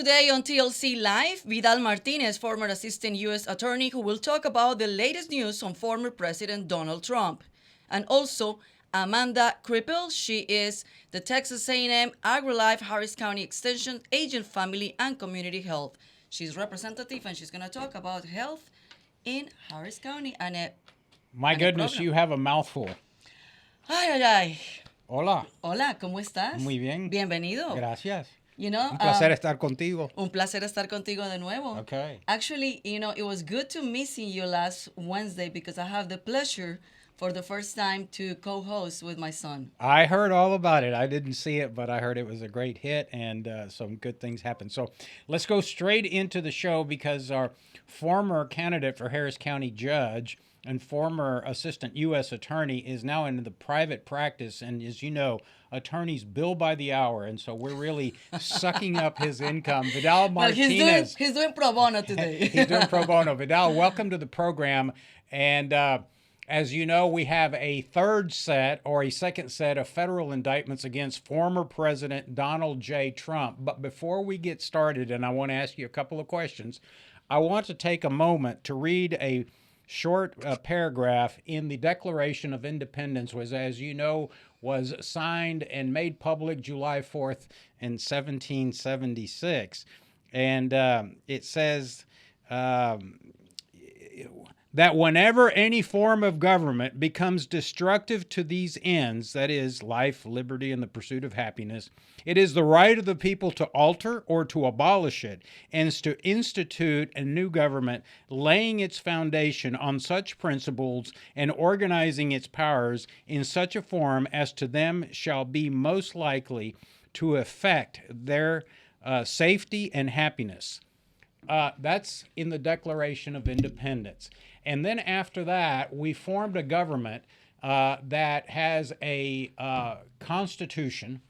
today on TLC Live, Vidal Martinez, former assistant U.S. attorney, who will talk about the latest news on former President Donald Trump. And also, Amanda Krippel. She is the Texas A&M AgriLife Harris County Extension Agent Family and Community Health. She's representative and she's going to talk about health in Harris County. My goodness, you have a mouthful. Ay, ay, ay. Hola. Hola, ¿cómo estás? Muy bien. Bienvenido. Gracias. You know, Un placer estar contigo. Un placer estar contigo de nuevo. Okay. Actually, it was good to missing you last Wednesday because I have the pleasure for the first time to co-host with my son. I heard all about it. I didn't see it, but I heard it was a great hit and some good things happened. So let's go straight into the show because our former candidate for Harris County judge and former assistant U.S. attorney is now in the private practice. And as you know, attorneys bill by the hour. And so we're really sucking up his income. Vidal Martinez. He's doing pro bono today. He's doing pro bono. Vidal, welcome to the program. And as you know, we have a second set of federal indictments against former President Donald J. Trump. But before we get started, and I want to ask you a couple of questions, I want to take a moment to read a short paragraph in the Declaration of Independence, was, as you know, was signed and made public July 4th in 1776. And it says that whenever any form of government becomes destructive to these ends, that is, life, liberty, and the pursuit of happiness, it is the right of the people to alter or to abolish it, and to institute a new government, laying its foundation on such principles and organizing its powers in such a form as to them shall be most likely to effect their safety and happiness. That's in the Declaration of Independence. And then after that, we formed a government that has a constitution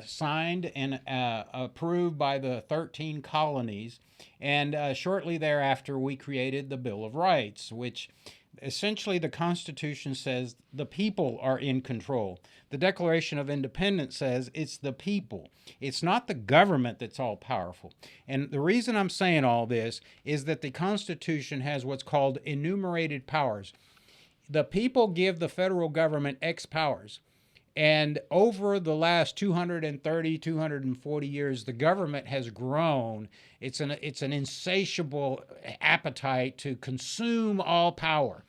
signed and approved by the 13 colonies. And shortly thereafter, we created the Bill of Rights, which essentially the Constitution says the people are in control. The Declaration of Independence says it's the people. It's not the government that's all powerful. And the reason I'm saying all this is that the Constitution has what's called enumerated powers. The people give the federal government X powers. And over the last 230, 240 years, the government has grown. It's an insatiable appetite to consume all power.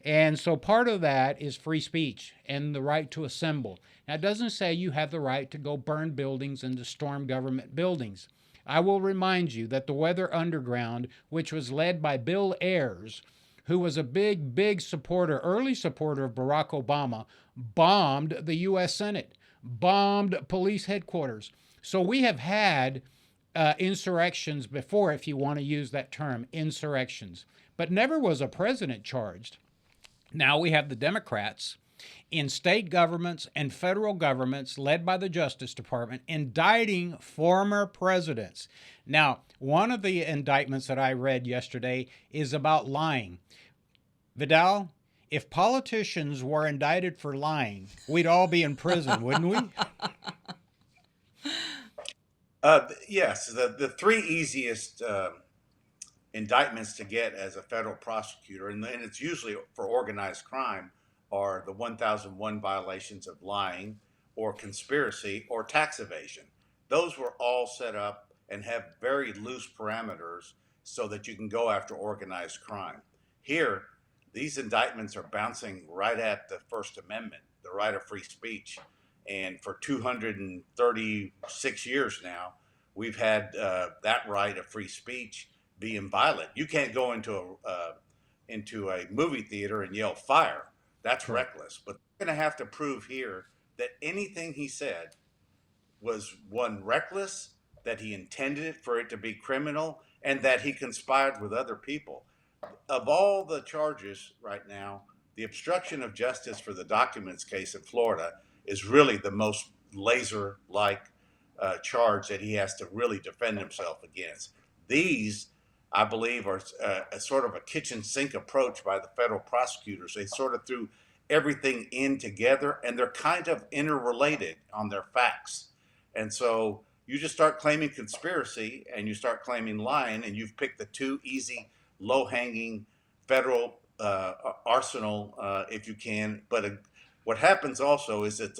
And so part of that is free speech and the right to assemble. Now, it doesn't say you have the right to go burn buildings and to storm government buildings. I will remind you that the Weather Underground, which was led by Bill Ayers, who was a big supporter, early supporter of Barack Obama, bombed the U.S. Senate, bombed police headquarters. So we have had insurrections before, if you want to use that term, insurrections. But never was a president charged. Now we have the Democrats in state governments and federal governments led by the Justice Department indicting former presidents. Now, one of the indictments that I read yesterday is about lying. Vidal, if politicians were indicted for lying, we'd all be in prison, wouldn't we? Yes, the three easiest indictments to get as a federal prosecutor, and it's usually for organized crime, are the 1001 violations of lying or conspiracy or tax evasion. Those were all set up and have very loose parameters so that you can go after organized crime. Here, these indictments are bouncing right at the First Amendment, the right of free speech. And for 236 years now, we've had that right of free speech being violent. You can't go into a movie theater and yell fire. That's reckless. But they're going to have to prove here that anything he said was, one, reckless, that he intended it for it to be criminal, and that he conspired with other people. Of all the charges right now, the obstruction of justice for the documents case in Florida is really the most laser-like charge that he has to really defend himself against. These, I believe, are a sort of a kitchen sink approach by the federal prosecutors. They sort of threw everything in together, and they're kind of interrelated on their facts. And so you just start claiming conspiracy and you start claiming lying, and you've picked the two easy, low-hanging federal arsenal, if you can. But what happens also is it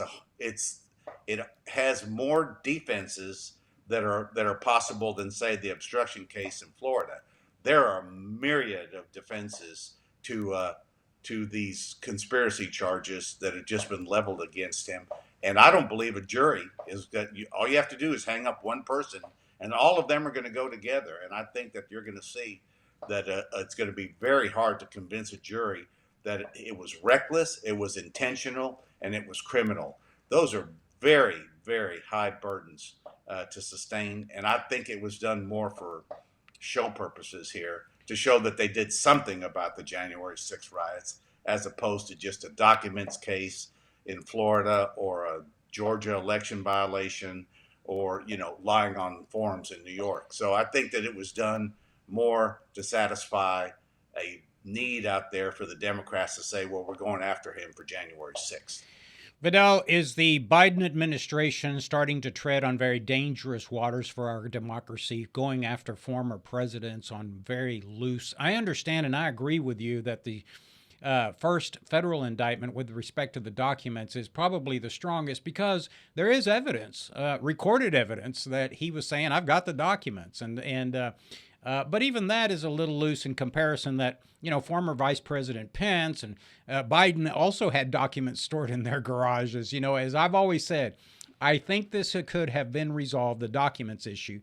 has more defenses that are possible than, say, the obstruction case in Florida. There are a myriad of defenses to these conspiracy charges that have just been leveled against him. And I don't believe a jury is that all you have to do is hang up one person, and all of them are going to go together. And I think that you're going to see that it's going to be very hard to convince a jury that it was reckless, it was intentional, and it was criminal. Those are very, very high burdens to sustain. And I think it was done more for show purposes here, to show that they did something about the January 6th riots, as opposed to just a documents case in Florida or a Georgia election violation, or lying on forms in New York. So I think that it was done more to satisfy a need out there for the Democrats to say, well, we're going after him for January 6th. Vidal, is the Biden administration starting to tread on very dangerous waters for our democracy, going after former presidents on very loose? I understand and I agree with you that the first federal indictment with respect to the documents is probably the strongest, because there is evidence, recorded evidence, that he was saying, I've got the documents. But even that is a little loose in comparison that, former Vice President Pence and Biden also had documents stored in their garages. As I've always said, I think this could have been resolved, the documents issue,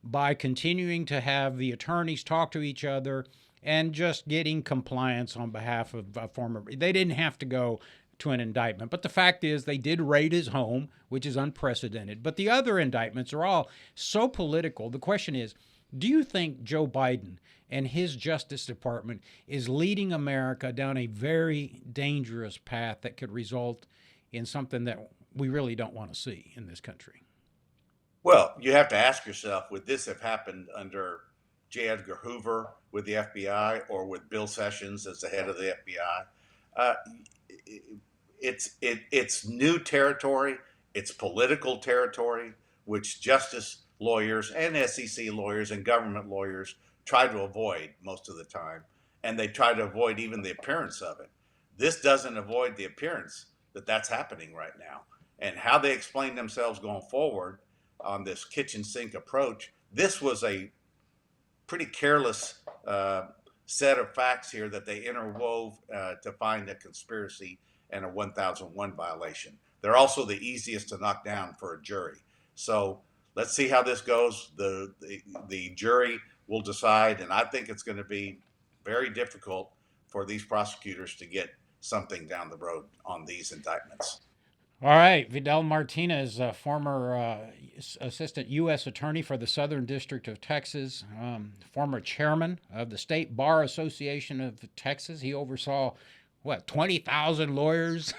by continuing to have the attorneys talk to each other and just getting compliance on behalf of former. They didn't have to go to an indictment. But the fact is, they did raid his home, which is unprecedented. But the other indictments are all so political. The question is, do you think Joe Biden and his Justice Department is leading America down a very dangerous path that could result in something that we really don't want to see in this country? Well, you have to ask yourself, would this have happened under J. Edgar Hoover with the FBI, or with Bill Sessions as the head of the FBI? It's new territory. It's political territory, which justice lawyers and SEC lawyers and government lawyers try to avoid most of the time. And they try to avoid even the appearance of it. This doesn't avoid the appearance that that's happening right now. And how they explain themselves going forward on this kitchen sink approach, this was a pretty careless set of facts here that they interwove to find a conspiracy and a 1001 violation. They're also the easiest to knock down for a jury. So let's see how this goes. The jury will decide, and I think it's going to be very difficult for these prosecutors to get something down the road on these indictments. All right, Vidal Martinez, former assistant U.S. attorney for the Southern District of Texas, former chairman of the State Bar Association of Texas. He oversaw, 20,000 lawyers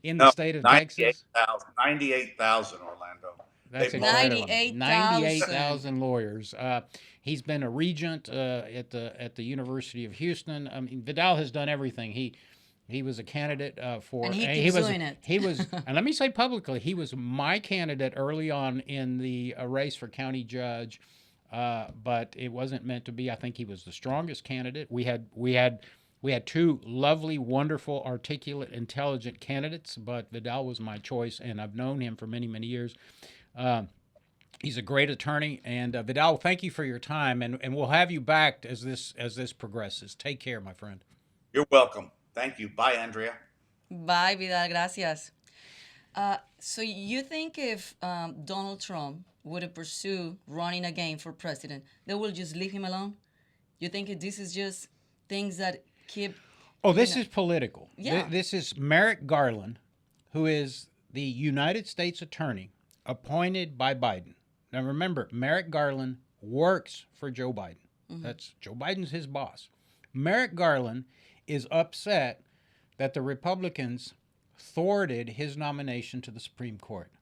in the state of Texas? 98,000, Orlando. That's incredible. 98,000 lawyers. He's been a regent at the University of Houston. I mean, Vidal has done everything. He was a candidate for. And he was doing it. He was, and let me say publicly, he was my candidate early on in the race for county judge, but it wasn't meant to be. I think he was the strongest candidate. We had two lovely, wonderful, articulate, intelligent candidates, but Vidal was my choice, and I've known him for many, many years. He's a great attorney, and Vidal, thank you for your time, and we'll have you back as this progresses. Take care, my friend. You're welcome. Thank you. Bye, Andrea. Bye, Vidal. Gracias. So you think if Donald Trump would have pursued running again for president, they will just leave him alone? You think this is just things that keep... Oh, this is political. Yeah. This is Merrick Garland, who is the United States attorney appointed by Biden. Now, remember, Merrick Garland works for Joe Biden. Mm-hmm. That's Joe Biden's his boss. Merrick Garland is upset that the Republicans thwarted his nomination to the Supreme Court.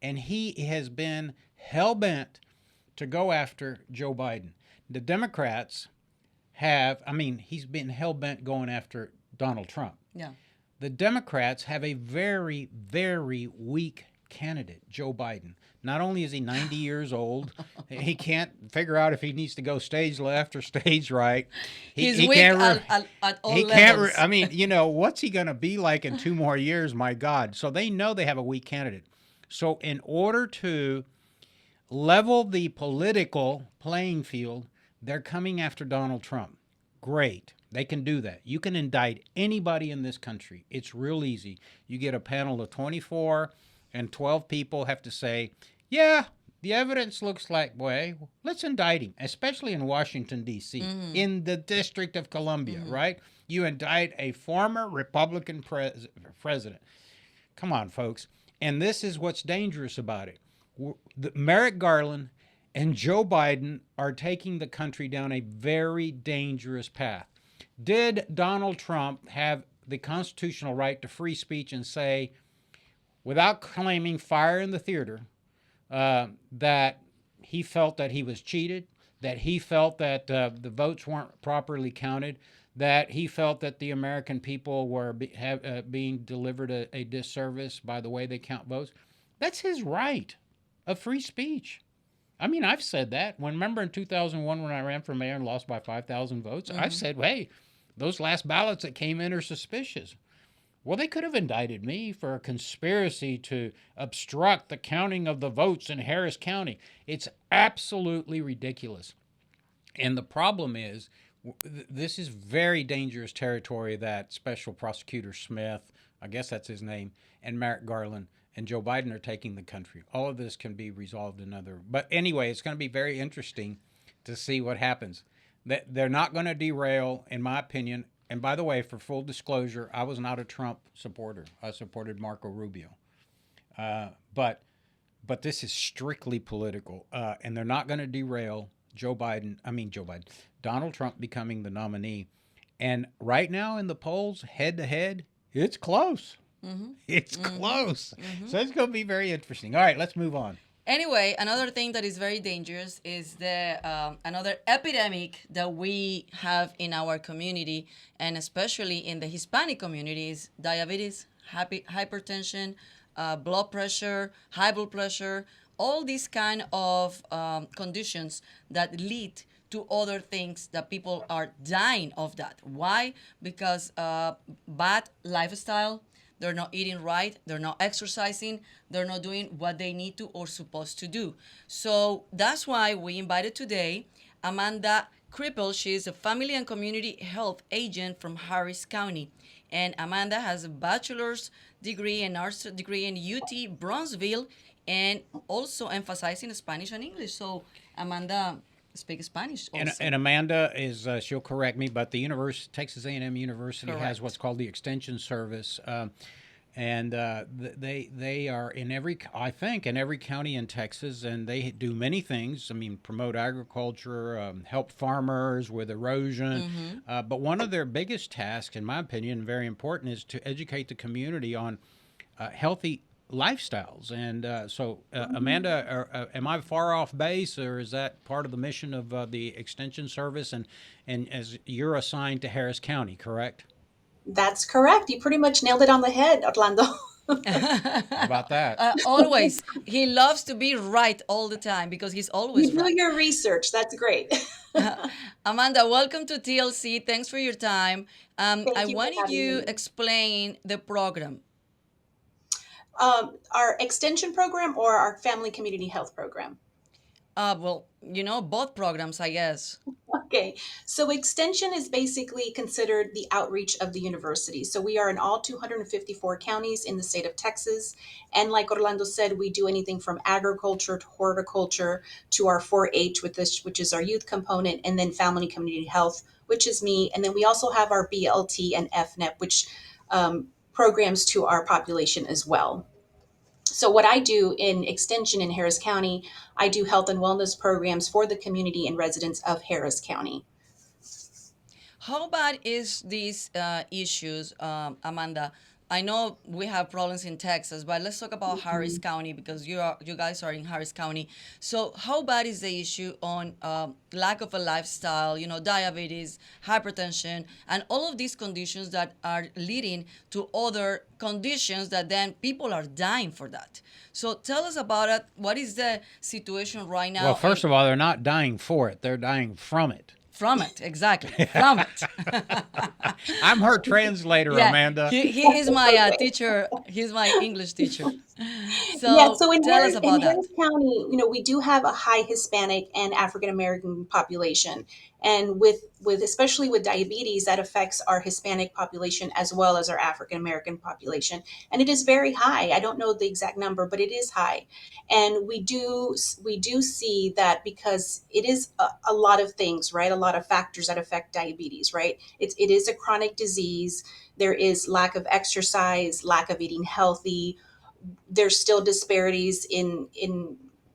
And he has been hell-bent to go after Joe Biden. The Democrats he's been hell-bent going after Donald Trump. Yeah. The Democrats have a very, very weak candidate, Joe Biden. Not only is he 90 years old, he can't figure out if he needs to go stage left or stage right. He's He weak can't. at all He can't. levels. I mean, you know, what's he going to be like in 2 more years? My God. So they know they have a weak candidate. So in order to level the political playing field, they're coming after Donald Trump. Great. They can do that. You can indict anybody in this country. It's real easy. You get a panel of 24 and 12 people have to say, yeah, the evidence looks like, boy, let's indict him, especially in Washington, D.C., in the District of Columbia, right? You indict a former Republican president. Come on, folks. And this is what's dangerous about it. Merrick Garland and Joe Biden are taking the country down a very dangerous path. Did Donald Trump have the constitutional right to free speech and say, without claiming fire in the theater, that he felt that he was cheated, that he felt that the votes weren't properly counted, that he felt that the American people were being delivered a disservice by the way they count votes? That's his right of free speech. I mean, I've said that. Remember in 2001 when I ran for mayor and lost by 5,000 votes? I said, hey, those last ballots that came in are suspicious. Well, they could have indicted me for a conspiracy to obstruct the counting of the votes in Harris County. It's absolutely ridiculous. And the problem is, this is very dangerous territory that Special Prosecutor Smith, I guess that's his name, and Merrick Garland and Joe Biden are taking the country. All of this can be resolved in other. But anyway, it's going to be very interesting to see what happens. They're not going to derail, in my opinion. And by the way, for full disclosure, I was not a Trump supporter. I supported Marco Rubio. But this is strictly political, and they're not going to derail Donald Trump becoming the nominee. And right now in the polls, head to head, it's close. It's close. So it's going to be very interesting. All right, let's move on. Anyway, another thing that is very dangerous is the another epidemic that we have in our community, and especially in the Hispanic community, is diabetes, hypertension, blood pressure, high blood pressure, all these kind of conditions that lead to other things that people are dying of that. Why? Because bad lifestyle. They're not eating right. They're not exercising. They're not doing what they need to or supposed to do. So that's why we invited today Amanda Krippel. She is a family and community health agent from Harris County. And Amanda has a bachelor's degree and arts degree in UT Bronzeville, and also emphasizing Spanish and English. So Amanda speaks Spanish also. And Amanda is, she'll correct me, but the Texas A&M University has what's called the Extension Service. And they are in every county in Texas, and they do many things. I mean, promote agriculture, help farmers with erosion. But one of their biggest tasks, in my opinion, very important, is to educate the community on healthy lifestyles. And so, Amanda, am I far off base, or is that part of the mission of the Extension Service? And as you're assigned to Harris County, correct? That's correct. You pretty much nailed it on the head, Orlando. How about that? Always. He loves to be right all the time because he's You always do right. your research. That's great. Amanda, welcome to TLC. Thanks for your time. Thank I you for wanted having you me. to explain the program. Our extension program or our family community health program? Well, both programs, I guess. Okay, so extension is basically considered the outreach of the university. So we are in all 254 counties in the state of Texas. And like Orlando said, we do anything from agriculture to horticulture to our 4-H, which is our youth component, and then family community health, which is me. And then we also have our BLT and FNEP, which programs to our population as well. So what I do in extension in Harris County, I do health and wellness programs for the community and residents of Harris County. How bad is these issues, Amanda? I know we have problems in Texas, but let's talk about Harris Mhm. County because you guys are in Harris County. So how bad is the issue on lack of a lifestyle, diabetes, hypertension, and all of these conditions that are leading to other conditions that then people are dying for that. So tell us about it. What is the situation right Well, now first of all, they're not dying for it; they're dying from it. from it? Exactly, from it. I'm her translator, Yeah, Amanda. he is my teacher. He's my English teacher. Yeah, So so tell us In about that. Harris County, we do have a high Hispanic and African American population, and with especially with diabetes, that affects our Hispanic population as well as our African American population, and it is very high. I don't know the exact number, but it is high, and we do see that because it is a lot of things, right? A lot of factors that affect diabetes, right? It is a chronic disease. There is lack of exercise, lack of eating healthy. There's still disparities in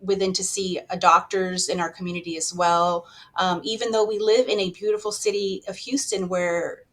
within to see a doctors in our community as well. Even though we live in a beautiful city of Houston where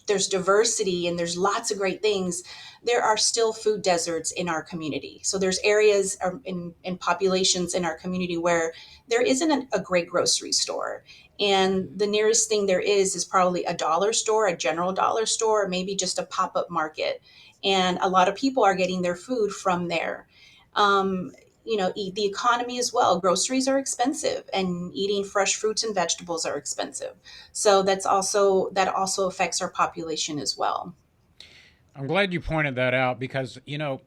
there's diversity and there's lots of great things, there are still food deserts in our community. So there's areas in populations in our community where there isn't a great grocery store. And the nearest thing there is probably a dollar store, a general dollar store, or maybe just a pop up market. And a lot of people are getting their food from there. Um, the economy as well. Groceries are expensive, and eating fresh fruits and vegetables are expensive. So that also affects our population as well. I'm glad you pointed that out because,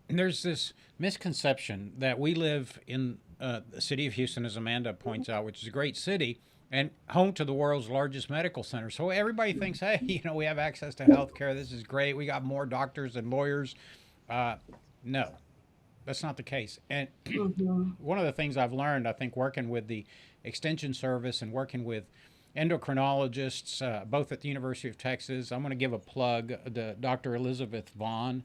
there's this misconception that we live in the city of Houston, as Amanda points out, which is a great city and home to the world's largest medical center. So everybody thinks, hey, we have access to health care. This is great. We got more doctors and lawyers. Uh, no, that's not the case. And Mhm. one of the things I've learned, I think, working with the Extension Service and working with endocrinologists, both at the University of Texas. I'm going to give a plug to Dr. Elizabeth Vaughn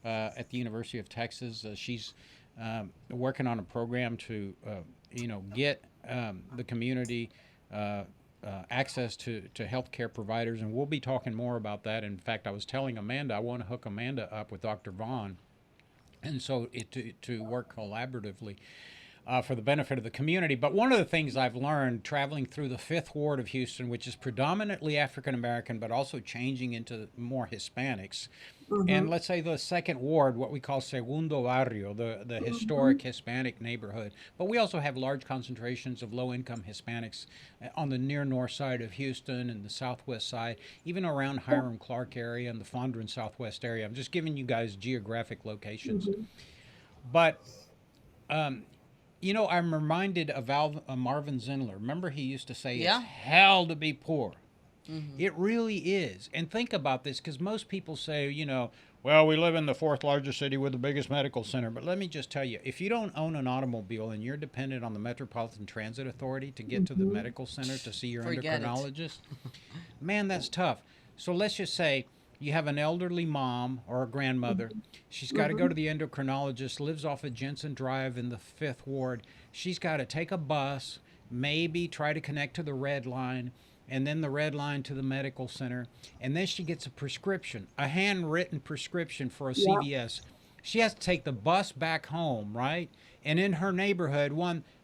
at the University of Texas. She's working on a program to, get the community access to healthcare providers, and we'll be talking more about that. In fact, I was telling Amanda I want to hook Amanda up with Dr. Vaughn, and so to work collaboratively for the benefit of the community. But one of the things I've learned traveling through the Fifth Ward of Houston, which is predominantly African American, but also changing into more Hispanics, and Mhm. let's say the second ward, what we call Segundo Barrio, the Mhm. historic Hispanic neighborhood. But we also have large concentrations of low income Hispanics on the near north side of Houston and the southwest side, even around Hiram Clark area and the Fondren Southwest area. I'm just giving you guys geographic locations. Mhm. But um, I'm reminded of Marvin Zindler. Remember, he used to say, it's Yeah. hell to be poor. It really is. And think about this because most people say, well, we live in the fourth largest city with the biggest medical center. But let me just tell you, if you don't own an automobile and you're dependent on the Metropolitan Transit Authority to get to the Mhm. medical center to see your Forget it. endocrinologist, man, that's tough. So let's just say you have an elderly mom or a grandmother. She's got to go Mhm. to the endocrinologist, lives off of Jensen Drive in the Fifth Ward. She's got to take a bus, maybe try to connect to the red line, and then the red line to the medical center. And then she gets a prescription, a handwritten prescription for a Yeah. CVS. She has to take the bus back home, right? And in her neighborhood,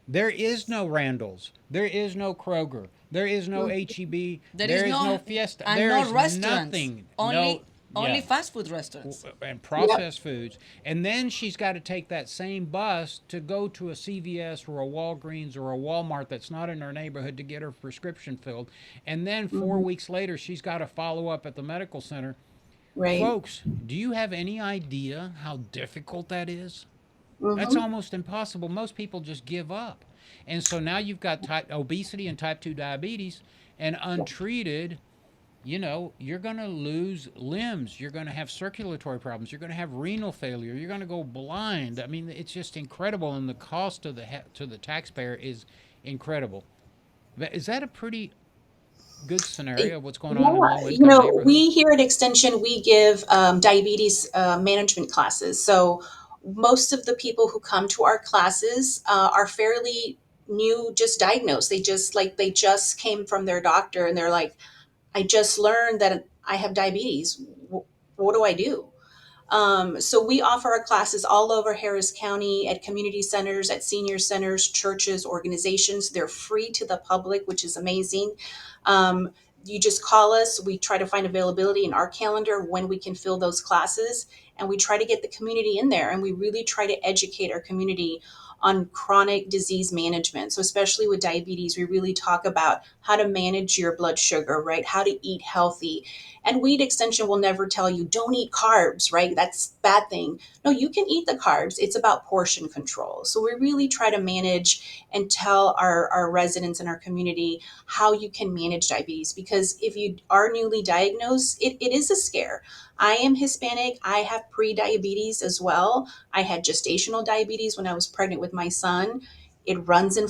there is no Randall's, there is no Kroger, there is no Mhm. HEB, There is there is no no Fiesta, and there no is restaurants. nothing. No, Only yeah, fast food restaurants. and Yep. processed foods. And then she's got to take that same bus to go to a CVS or a Walgreens or a Walmart that's not in her neighborhood to get her prescription filled. And then four Mhm. weeks later, she's got to follow up at the medical center. Right. Folks, do you have any idea how difficult that is? That's Mhm. almost impossible. Most people just give up. And so now you've got obesity and type 2 diabetes, and untreated, you're going to lose limbs. You're going to have circulatory problems. You're going to have renal failure. You're going to go blind. I mean, it's just incredible. And the cost to the taxpayer is incredible. Is that a pretty good scenario of what's going on in Yeah, low income neighborhoods? we here at Extension, we give diabetes management classes. So most of the people who come to our classes are fairly new, just diagnosed. They just came from their doctor and they're like, I just learned that I have diabetes. What do I do? So we offer our classes all over Harris County at community centers, at senior centers, churches, organizations. They're free to the public, which is amazing. Um, you just call us. We try to find availability in our calendar when we can fill those classes, and we try to get the community in there. And we really try to educate our community on chronic disease management. So, especially with diabetes, we really talk about how to manage your blood sugar, right? How to eat healthy. And Weed Extension will never tell you, don't eat carbs, right? That's a bad thing. No, you can eat the carbs. It's about portion control. So we really try to manage and tell our residents in our community how you can manage diabetes. Because if you are newly diagnosed, it is a scare. I am Hispanic. I have pre-diabetes as well. I had gestational diabetes when I was pregnant with my son. It runs in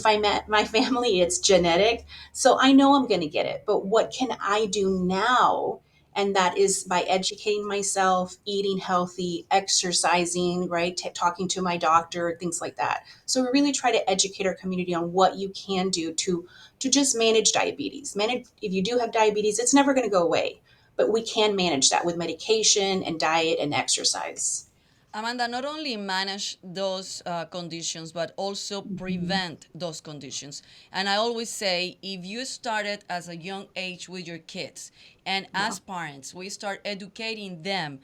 my family. It's genetic. So I know I'm going to get it. But what can I do now? And that is by educating myself, eating healthy, exercising, right? Talking to my doctor, things like that. So we really try to educate our community on what you can do to just manage diabetes. Manage if you do have diabetes, it's never going to go away, but we can manage that with medication and diet and exercise. Amanda, not only manage those conditions, but also Mhm. prevent those conditions. And I always say, if you started as a young age with your kids, and Yeah. as parents, we start educating them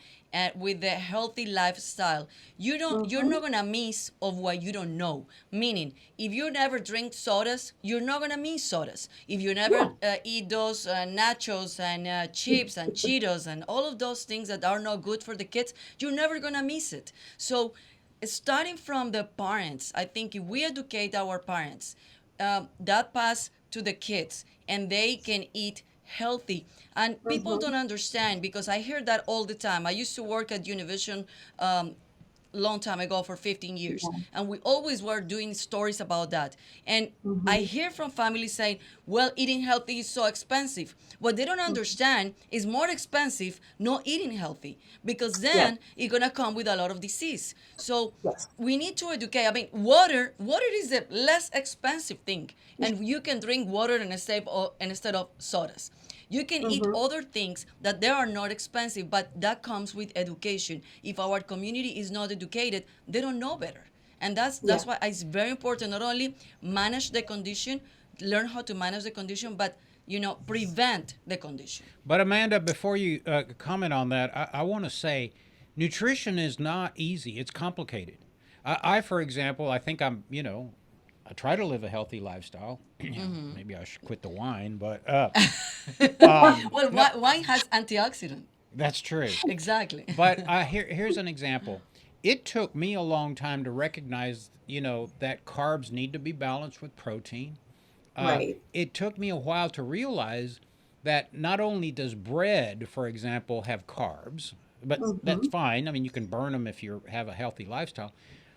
with the healthy lifestyle, you're Hmm. not gonna miss of what you don't know. Meaning, if you never drink sodas, you're not gonna miss sodas. If you never Yeah. eat those nachos and chips and Cheetos and all of those things that are not good for the kids, you're never gonna miss it. So, starting from the parents, I think if we educate our parents, that pass to the kids and they can eat healthy. And people Hmm. don't understand because I hear that all the time. I used to work at Univision long time ago for 15 years, Yeah. and we always were doing stories about that. And I Hmm. hear from families saying, well, eating healthy is so expensive. What they don't understand is more expensive not eating healthy, because Yes. then it's going to come with a lot of disease. So Yes. we need to educate. I mean, water is the less expensive thing, and you can drink water instead of sodas. You can eat Hmm. other things that they are not expensive, but that comes with education. If our community is not educated, they don't know better. And that's Yeah. why it's very important not only manage the condition, learn how to manage the condition, but prevent the condition. But Amanda, before you comment on that, I want to say nutrition is not easy. It's complicated. For example, I think I try to live a healthy lifestyle. Maybe I should quit the wine, but Well, no, wine has antioxidant. that's true. Exactly. But here's an example. It took me a long time to recognize, that carbs need to be balanced with protein. Right. It took me a while to realize that not only does bread, for example, have carbs, but that's Hmm. fine. I mean, you can burn them if you have a healthy lifestyle,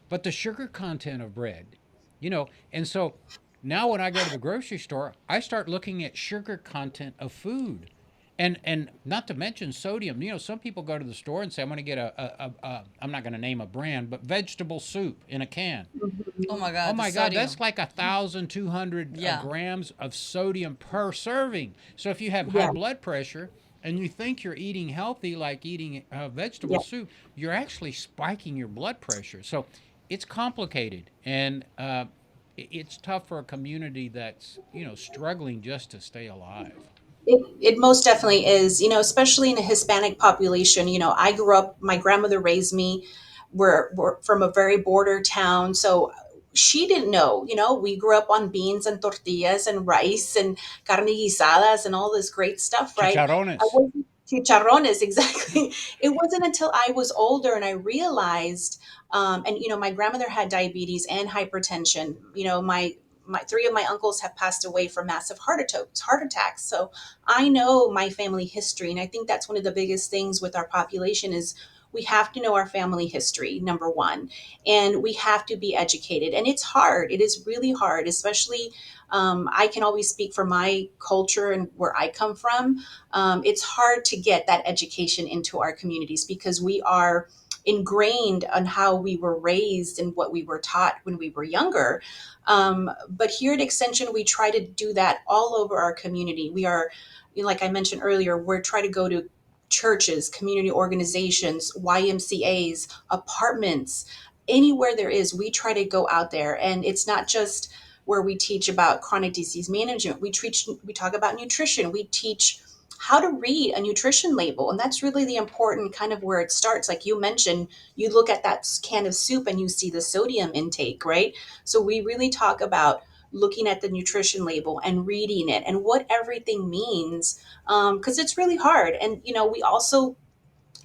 but the sugar content of bread, and so now when I go to the grocery store, I start looking at sugar content of food. And not to mention sodium. Some people go to the store and say, I'm going to get I'm not going to name a brand, but vegetable soup in a can. Oh my Oh God, the my God, that's sodium. like 1,200 Yeah. grams of sodium per serving. So if you have high Yeah. blood pressure and you think you're eating healthy, like eating vegetable Yeah. soup, you're actually spiking your blood pressure. So it's complicated, and it's tough for a community that's struggling just to stay alive. It most definitely is, especially in a Hispanic population. I grew up, my grandmother raised me. We're from a very border town. So she didn't know, we grew up on beans and tortillas and rice and carne guisadas and all this great stuff, right? I Chicharrones. wasn't, chicharrones, exactly. It wasn't until I was older and I realized, and my grandmother had diabetes and hypertension. My three of my uncles have passed away from massive heart attacks. So I know my family history, and I think that's one of the biggest things with our population is we have to know our family history, number one, and we have to be educated. And it's hard. It is really hard, especially. I can always speak for my culture and where I come from. It's hard to get that education into our communities because we are ingrained on how we were raised and what we were taught when we were younger. But here at Extension, we try to do that all over our community. We are, like I mentioned earlier, we're trying to go to churches, community organizations, YMCAs, apartments, anywhere there is, we try to go out there. And it's not just where we teach about chronic disease management. We talk about nutrition. We teach how to read a nutrition label. And that's really the important kind of where it starts. Like you mentioned, you look at that can of soup and you see the sodium intake, right? So we really talk about looking at the nutrition label and reading it and what everything means, because it's really hard. And we also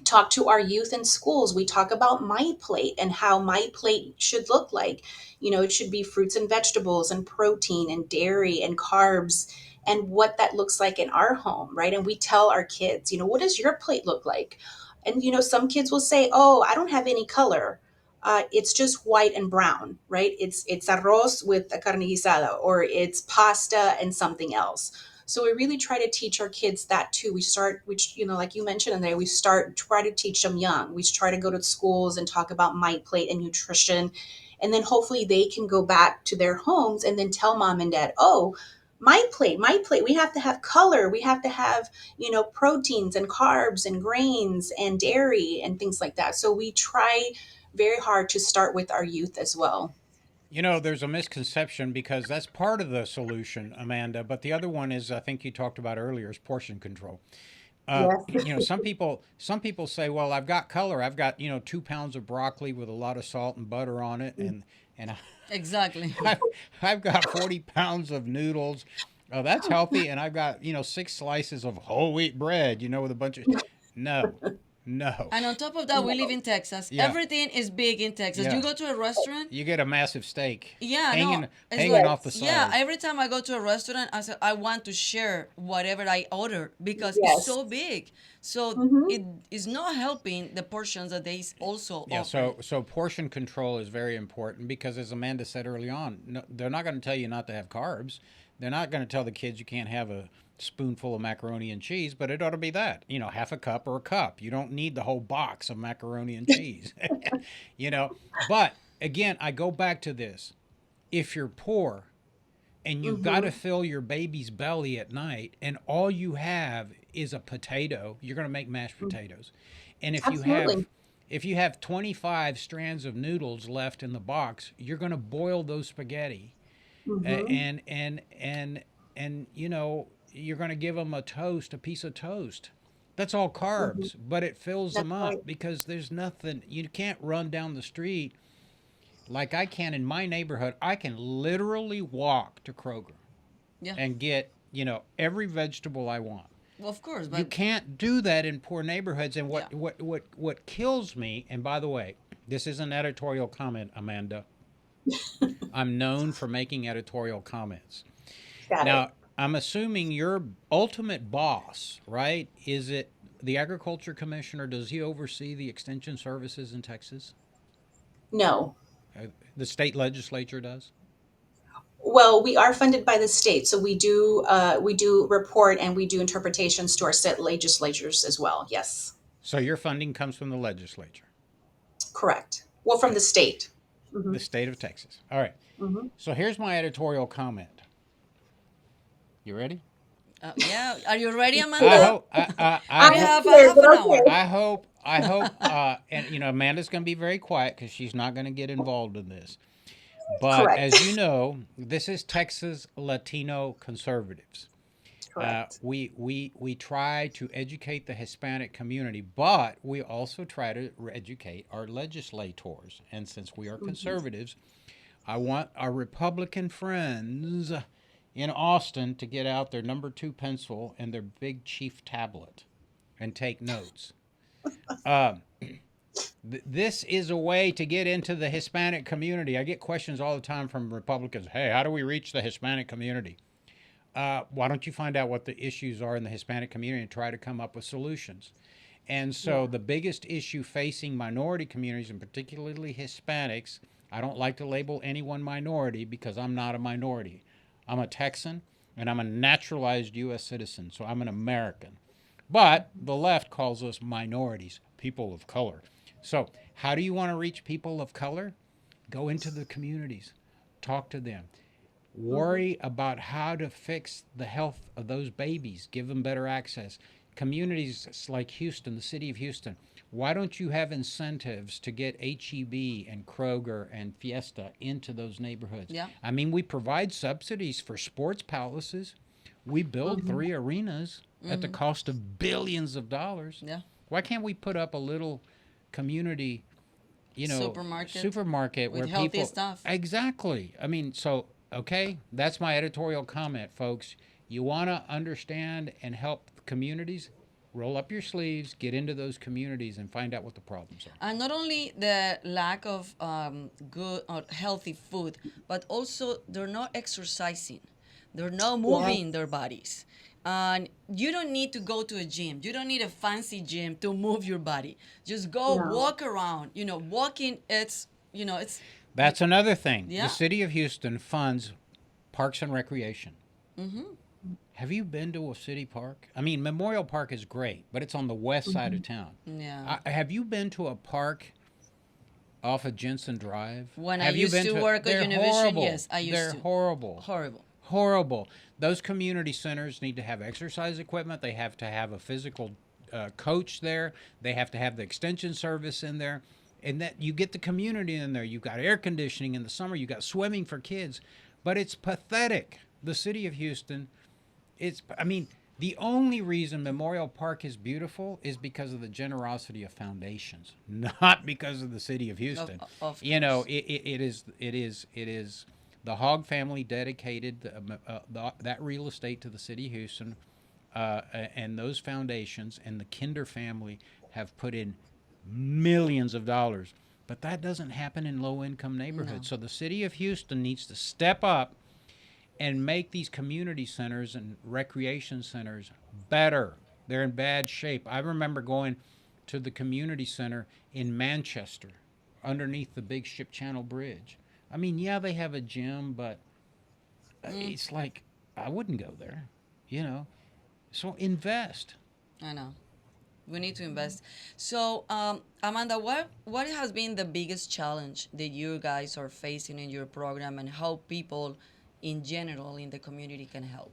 talk to our youth in schools. We talk about my plate and how my plate should look like. It should be fruits and vegetables and protein and dairy and carbs, and what that looks like in our home, right? And we tell our kids, what does your plate look like? And some kids will say, "Oh, I don't have any color. It's just white and brown, right? It's arroz with a carne guisada, or it's pasta and something else." So we really try to teach our kids that too. We start, which, like you mentioned in there, try to teach them young. We try to go to schools and talk about my plate and nutrition. And then hopefully they can go back to their homes and then tell mom and dad, "Oh, my plate, we have to have color. We have to have, proteins and carbs and grains and dairy and things like that." So we try very hard to start with our youth as well. There's a misconception because that's part of the solution, Amanda. But the other one is, I think you talked about earlier, is portion control. Yes. Some people say, well, I've got color. I've got 2 pounds of broccoli with a lot of salt and butter on it, and Exactly. I've got 40 pounds of noodles. Oh, that's healthy, and I've got 6 slices of whole wheat bread. With a bunch of no, no, And on top of that, we live in Texas. yeah, Everything is big in Texas. yeah. You go to a restaurant, You get a massive steak yeah, no, hanging it's hanging like, off the yeah, side. every time I go to a restaurant, I say, I want to share whatever I order because it's Yes. so big. So Hmm. it is not helping the portions that they also Yeah, offer. so portion control is very important because, as Amanda said early on, no, they're not going to tell you not to have carbs. They're not going to tell the kids you can't have a spoonful of macaroni and cheese, but it ought to be that, half a cup or a cup. You don't need the whole box of macaroni and cheese, you know. But again, I go back to this. If you're poor and you've got to Hmm. fill your baby's belly at night and all you have is a potato, you're going to make mashed potatoes. And Absolutely. if you have 25 strands of noodles left in the box, you're going to boil those spaghetti, Hmm. and you're going to give them a piece of toast. That's all Hmm. carbs, but it fills That's them up right. because there's nothing. You can't run down the street like I can in my neighborhood. I can literally walk to Kroger Yeah, and get, every vegetable I want. well, of course, You but can't do that in poor neighborhoods. And yeah. what kills me, and by the way, this is an editorial comment, Amanda. I'm known for making editorial comments. Got it. Now, I'm assuming your ultimate boss, right? Is it the agriculture commissioner? Does he oversee the extension services in Texas? No. The state legislature does? Well, we are funded by the state, so we do report and we do interpretations to our state legislatures as well. Yes, So your funding comes from the legislature. correct. Well, from Okay. the state. Hmm. The state of Texas. All right. Hmm. So here's my editorial comment. You ready? Yeah, are you ready, I Amanda? hope I I'm We hope have a scared, half but an okay. hour. and Amanda's going to be very quiet because she's not going to get involved in this. But Correct. as you know, this is Texas Latino Conservatives. Correct. We try to educate the Hispanic community, but we also try to educate our legislators. And since we are Hmm. conservatives, I want our Republican friends in Austin to get out their number two pencil and their big chief tablet and take notes. Um, this is a way to get into the Hispanic community. I get questions all the time from Republicans. Hey, how do we reach the Hispanic community? Why don't you find out what the issues are in the Hispanic community and try to come up with solutions? And so Yeah. the biggest issue facing minority communities, and particularly Hispanics, I don't like to label anyone minority because I'm not a minority. I'm a Texan and I'm a naturalized U.S. citizen, so I'm an American. But the left calls us minorities, people of color. So, how do you want to reach people of color? Go into the communities, talk to them, Hmm. worry about how to fix the health of those babies, give them better access. communities like Houston, the city of Houston, why don't you have incentives to get HEB and Kroger and Fiesta into those neighborhoods? Yeah. I mean, we provide subsidies for sports palaces. We build 3 arenas at the cost of billions of dollars. Yeah. Why can't we put up a little community, supermarket with where healthy people stuff? Exactly. I mean, so okay, that's my editorial comment, folks. You want to understand and help communities? Roll up your sleeves, get into those communities, and find out what the problems are. And not only the lack of good or healthy food, but also they're not exercising. They're not moving their bodies. And you don't need to go to a gym. You don't need a fancy gym to move your body. Just go walk around. Walking, it's That's another thing. Yeah. The city of Houston funds parks and recreation. Have you been to a city park? I mean, Memorial Park is great, but it's on the west side of town. Yeah. Have you been to a park off of Jensen Drive? When Have I you used been to work at They're Univision, horrible. yes, I used They're to. horrible. Horrible. Horrible. Those community centers need to have exercise equipment. They have to have a physical coach there. They have to have the extension service in there. And that you get the community in there. You've got air conditioning in the summer. You've got swimming for kids. But it's pathetic. The city of Houston, the only reason Memorial Park is beautiful is because of the generosity of foundations, not because of the city of Houston. Of It is the Hogg family dedicated that real estate to the city of Houston, and those foundations, and the Kinder family have put in millions of dollars. But that doesn't happen in low-income neighborhoods. So the city of Houston needs to step up and make these community centers and recreation centers better. They're in bad shape. I remember going to the community center in Manchester underneath the big Ship Channel Bridge. I mean, yeah, they have a gym, but it's like, I wouldn't go there, So invest. I know. We need to invest. So, Amanda, what has been the biggest challenge that you guys are facing in your program, and how people in general in the community can help?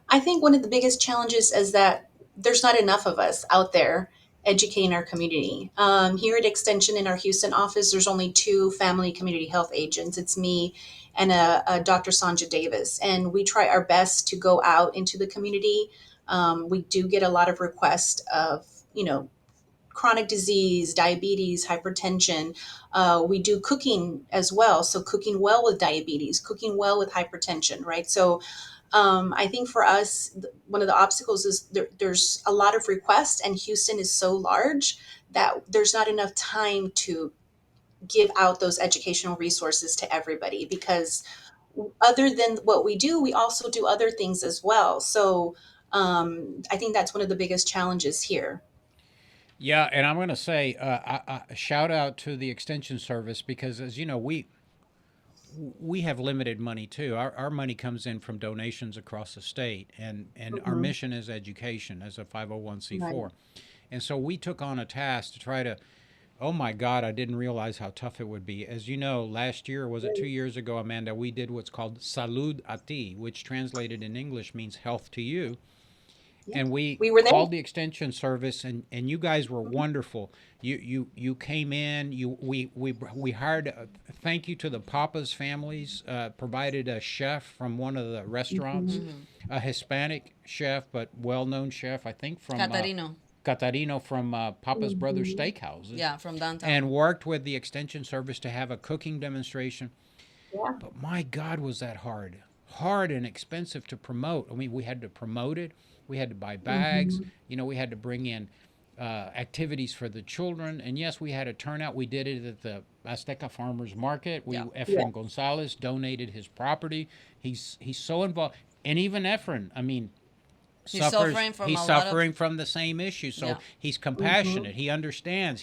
I think one of the biggest challenges is that there's not enough of us out there educating our community. Here at Extension in our Houston office, there's only 2 family community health agents. It's me and a Dr. Sanja Davis. And we try our best to go out into the community. We do get a lot of requests of, chronic disease, diabetes, hypertension. We do cooking as well. So cooking well with diabetes, cooking well with hypertension, right? So I think for us, one of the obstacles is there's a lot of requests, and Houston is so large that there's not enough time to give out those educational resources to everybody, because other than what we do, we also do other things as well. So I think that's one of the biggest challenges here. Yeah, and I'm going to say a shout out to the Extension Service, because, as you know, we have limited money too. Our money comes in from donations across the state, and our mission is education as a 501c4. Right. And so we took on a task to try to, oh my God, I didn't realize how tough it would be. As you know, last year, was it 2 years ago, Amanda, we did what's called Salud a Ti, which translated in English means health to you. And we were there. called the Extension Service, and you guys were wonderful. You came in. We hired. Thank you to the Papa's families. Provided a chef from one of the restaurants, a Hispanic chef, but well-known chef, I think from Catarino from Papa's Brothers Steakhouses. Yeah, from downtown. And worked with the Extension Service to have a cooking demonstration. Yeah. But my God, was that hard and expensive to promote. I mean, we had to promote it. We had to buy bags. We had to bring in activities for the children. And yes, we had a turnout. We did it at the Azteca Farmers Market. Efren Gonzalez donated his property. He's so involved. And even Efren, I mean, he's suffering from the same issue. So he's compassionate. He understands.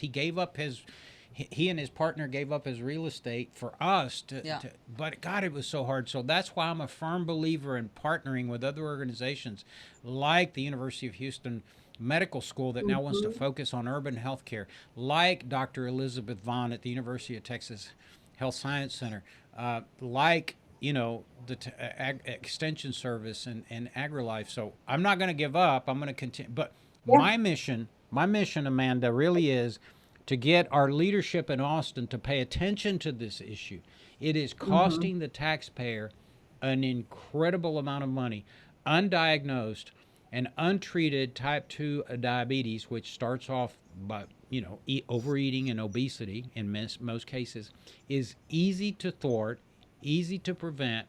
He and his partner gave up his real estate for us but God, it was so hard. So that's why I'm a firm believer in partnering with other organizations like the University of Houston Medical School that now wants to focus on urban health care, like Dr. Elizabeth Vaughn at the University of Texas Health Science Center, like the extension service and AgriLife. So I'm not going to give up. I'm going to continue. But Yeah. my mission, Amanda, really is to get our leadership in Austin to pay attention to this issue. It is costing the taxpayer an incredible amount of money. Undiagnosed and untreated type 2 diabetes, which starts off by overeating and obesity in most cases, is easy to thwart, easy to prevent,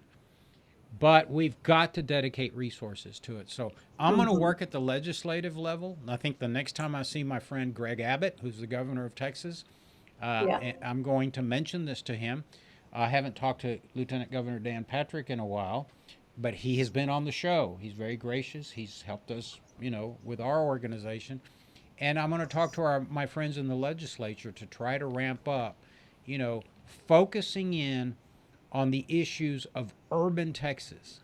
but we've got to dedicate resources to it. So I'm going to work at the legislative level. I think the next time I see my friend Greg Abbott, who's the governor of Texas, I'm going to mention this to him. I haven't talked to Lieutenant Governor Dan Patrick in a while, but he has been on the show. He's very gracious. He's helped us, with our organization. And I'm going to talk to my friends in the legislature to try to ramp up, focusing in on the issues of urban Texas.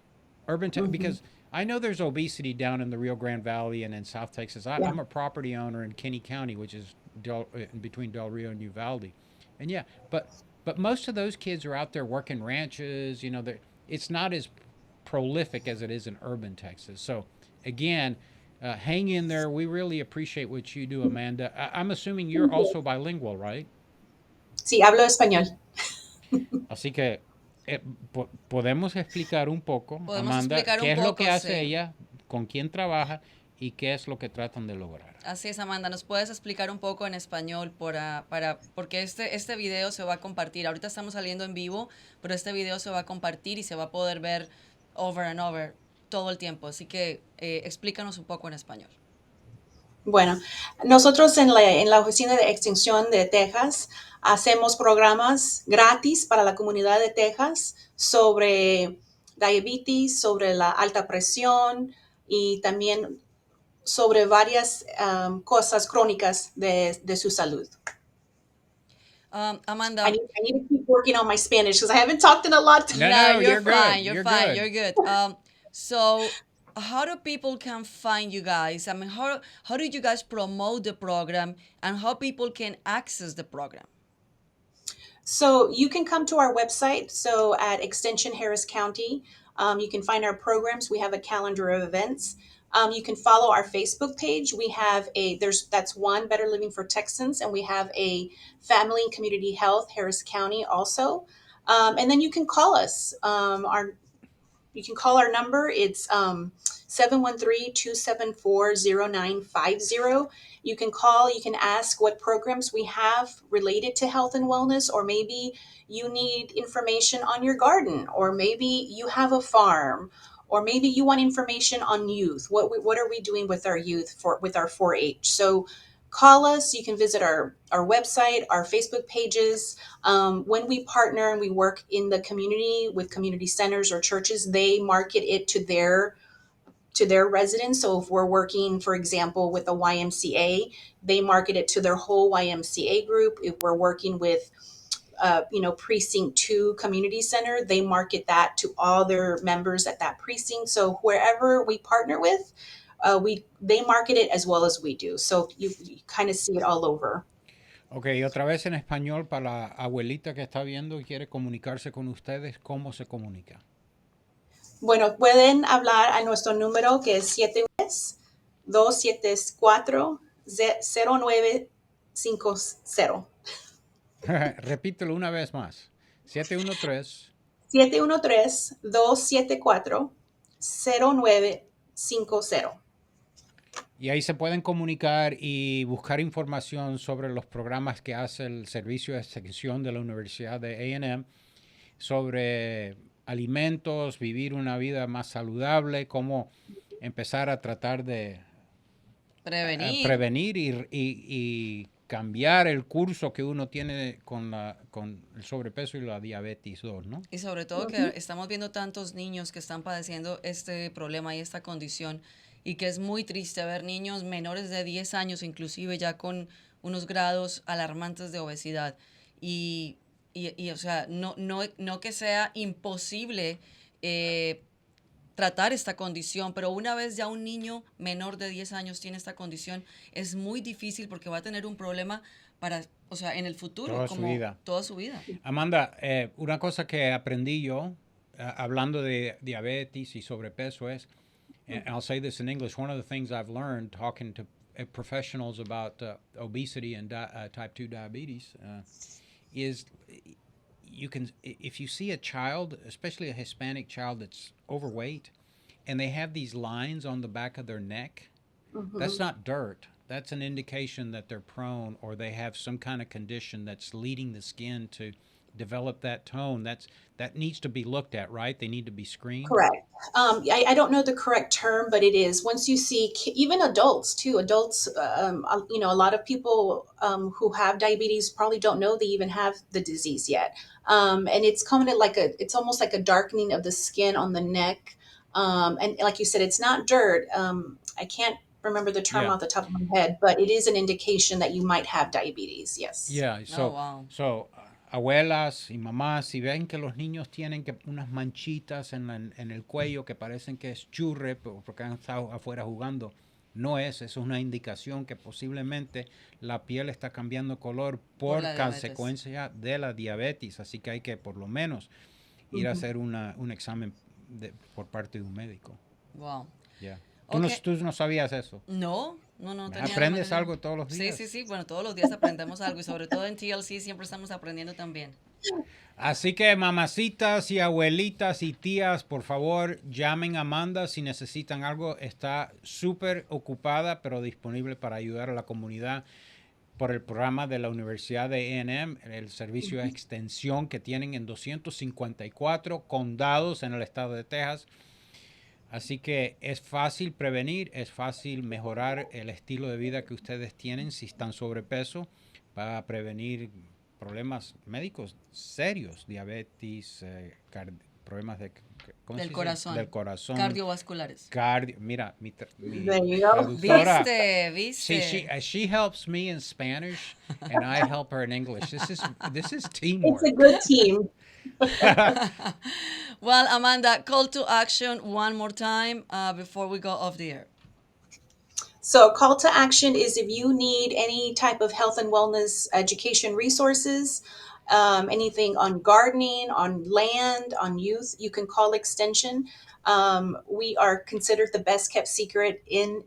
Because I know there's obesity down in the Rio Grande Valley and in South Texas. I'm a property owner in Kinney County, which is between Del Rio and Uvalde. And but most of those kids are out there working ranches. It's not as prolific as it is in urban Texas. So again, hang in there. We really appreciate what you do, Amanda. I'm assuming you're also bilingual, right? Sí, hablo español. Así que podemos explicar un poco, Podemos Amanda, explicar qué un es lo poco, que hace sí. ella, con quién trabaja y qué es lo que tratan de lograr. Así es, Amanda, ¿nos puedes explicar un poco en español porque este video se va a compartir? Ahorita estamos saliendo en vivo, pero este video se va a compartir y se va a poder ver over and over todo el tiempo. Así que explícanos un poco en español. Bueno, nosotros en la Oficina de Extensión de Texas hacemos programas gratis para la comunidad de Texas sobre diabetes, sobre la alta presión y también sobre varias cosas crónicas de su salud. Amanda. I need to keep working on my Spanish because I haven't talked in a lot. No, you're you're fine. good. You're You're fine. good. You're good. So how do people can find you guys? I mean, how do you guys promote the program and how people can access the program? So you can come to our website. So at Extension Harris County, you can find our programs. We have a calendar of events. You can follow our Facebook page. We have that's one Better Living for Texans, and we have a Family and Community Health Harris County also. And then you can call us. You can call our number. It's 713-274-0950. You can call, you can ask what programs we have related to health and wellness, or maybe you need information on your garden, or maybe you have a farm, or maybe you want information on youth. What are we doing with our youth with our 4-H? So call us. You can visit our website, our Facebook pages. When we partner and we work in the community with community centers or churches, they market it to their residents. So if we're working, for example, with a YMCA, they market it to their whole YMCA group. If we're working with Precinct 2 Community Center, they market that to all their members at that precinct. So wherever we partner with, they market it as well as we do. So you kind of see it all over. Ok, otra vez en español para la abuelita que está viendo y quiere comunicarse con ustedes, ¿cómo se comunica? Bueno, pueden hablar a nuestro número que es 713-274-0950. Repítelo una vez más. 713. 713-274-0950. Y ahí se pueden comunicar y buscar información sobre los programas que hace el Servicio de Extensión de la Universidad de A&M sobre alimentos, vivir una vida más saludable, cómo empezar a tratar de prevenir y cambiar el curso que uno tiene con el sobrepeso y la diabetes 2, ¿no? Y sobre todo que estamos viendo tantos niños que están padeciendo este problema y esta condición, y que es muy triste ver niños menores de 10 años inclusive ya con unos grados alarmantes de obesidad. Y o sea, no que sea imposible tratar esta condición, pero una vez ya un niño menor de 10 años tiene esta condición, es muy difícil porque va a tener un problema en el futuro, toda su vida. Toda su vida. Amanda, una cosa que aprendí yo hablando de diabetes y sobrepeso es, and I'll say this in English, one of the things I've learned talking to professionals about obesity and type 2 diabetes is you can, if you see a child, especially a Hispanic child that's overweight, and they have these lines on the back of their neck, that's not dirt. That's an indication that they're prone or they have some kind of condition that's leading the skin to develop that tone. That needs to be looked at, right? They need to be screened. Correct. I don't know the correct term, but it is. Once you see, even adults too, adults, a lot of people who have diabetes probably don't know they even have the disease yet. And it's kind of like it's almost like a darkening of the skin on the neck. And like you said, it's not dirt. I can't remember the term Yeah. off the top of my head, but it is an indication that you might have diabetes. Yes. Yeah, Oh, wow. abuelas y mamás, si ven que los niños tienen unas manchitas en el cuello que parecen que es churre porque han estado afuera jugando, no es, eso es una indicación que posiblemente la piel está cambiando color por la diabetes. consecuencia de la diabetes, así que hay que por lo menos ir a hacer un examen por parte de un médico. Wow. Yeah. Okay. ¿Tú no sabías eso? No tenía ¿Aprendes la menor idea. algo todos los días? Sí, bueno, todos los días aprendemos algo y sobre todo en TLC siempre estamos aprendiendo también. Así que mamacitas y abuelitas y tías, por favor, llamen a Amanda si necesitan algo. Está súper ocupada, pero disponible para ayudar a la comunidad por el programa de la Universidad de A&M, el servicio de extensión que tienen en 254 condados en el estado de Texas. Así que es fácil prevenir, es fácil mejorar el estilo de vida que ustedes tienen si están sobrepeso para prevenir problemas médicos serios, diabetes, problemas del corazón. Del corazón. Cardiovasculares. Mira, mi There you go. traductora. Viste. She helps me in Spanish and I help her in English. This is teamwork. It's a good team. Well, Amanda, call to action one more time before we go off the air. So, call to action is if you need any type of health and wellness education resources, anything on gardening, on land, on youth, you can call Extension. We are considered the best kept secret in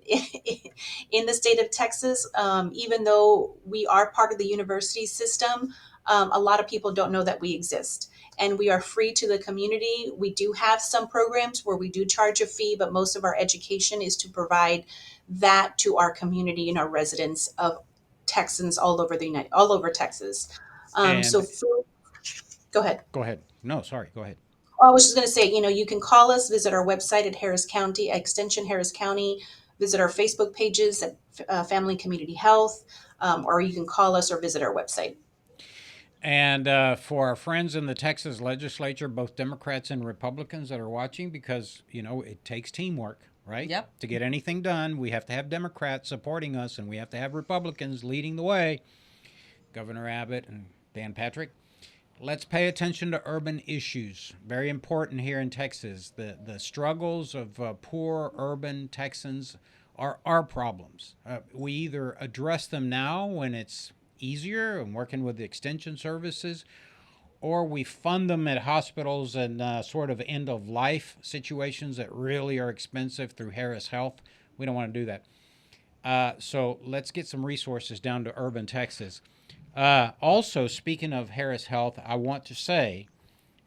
the state of Texas, even though we are part of the university system. A lot of people don't know that we exist. And we are free to the community. We do have some programs where we do charge a fee, but most of our education is to provide that to our community and our residents of Texans all over Texas. Go ahead. Go ahead. No, sorry. Go ahead. I was just going to say, you can call us, visit our website at Harris County, Extension Harris County, visit our Facebook pages at Family and Community Health, or you can call us or visit our website. And for our friends in the Texas legislature, both Democrats and Republicans that are watching, because, it takes teamwork, right? Yep. To get anything done, we have to have Democrats supporting us, and we have to have Republicans leading the way. Governor Abbott and Dan Patrick. Let's pay attention to urban issues. Very important here in Texas. The struggles of poor urban Texans are our problems. We either address them now when it's easier and working with the extension services, or we fund them at hospitals and sort of end-of-life situations that really are expensive through Harris Health. We don't want to do that. So let's get some resources down to urban Texas. Also, speaking of Harris Health, I want to say,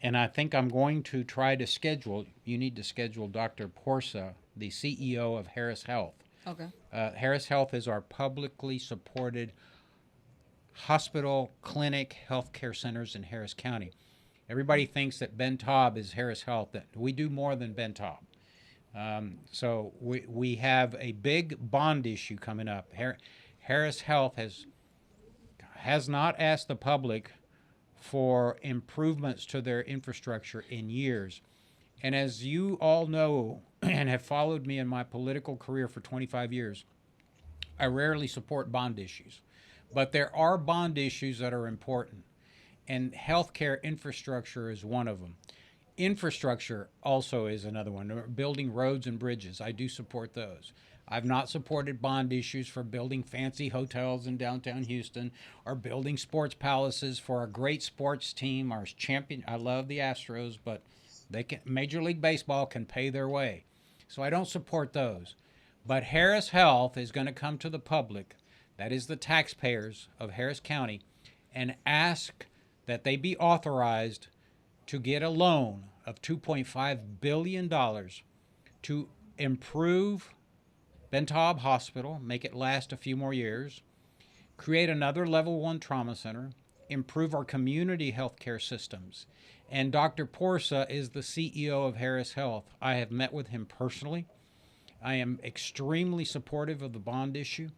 and I think I'm going to try to schedule, you need to schedule Dr. Porsa, the CEO of Harris Health. Okay. Harris Health is our publicly supported hospital, clinic, healthcare centers in Harris County. Everybody thinks that Ben Taub is Harris Health. That we do more than Ben Taub. So we have a big bond issue coming up. Harris Health has not asked the public for improvements to their infrastructure in years. And as you all know and have followed me in my political career for 25 years, I rarely support bond issues. But there are bond issues that are important, and healthcare infrastructure is one of them. Infrastructure also is another one. Building roads and bridges, I do support those. I've not supported bond issues for building fancy hotels in downtown Houston or building sports palaces for a great sports team, our champion. I love the Astros, but Major League Baseball can pay their way. So I don't support those. But Harris Health is going to come to the public, that is the taxpayers of Harris County, and ask that they be authorized to get a loan of $2.5 billion to improve Bentob Hospital, make it last a few more years, create another level 1 trauma center, improve our community healthcare systems. And Dr. Porsa is the CEO of Harris Health. I have met with him personally. I am extremely supportive of the bond issue.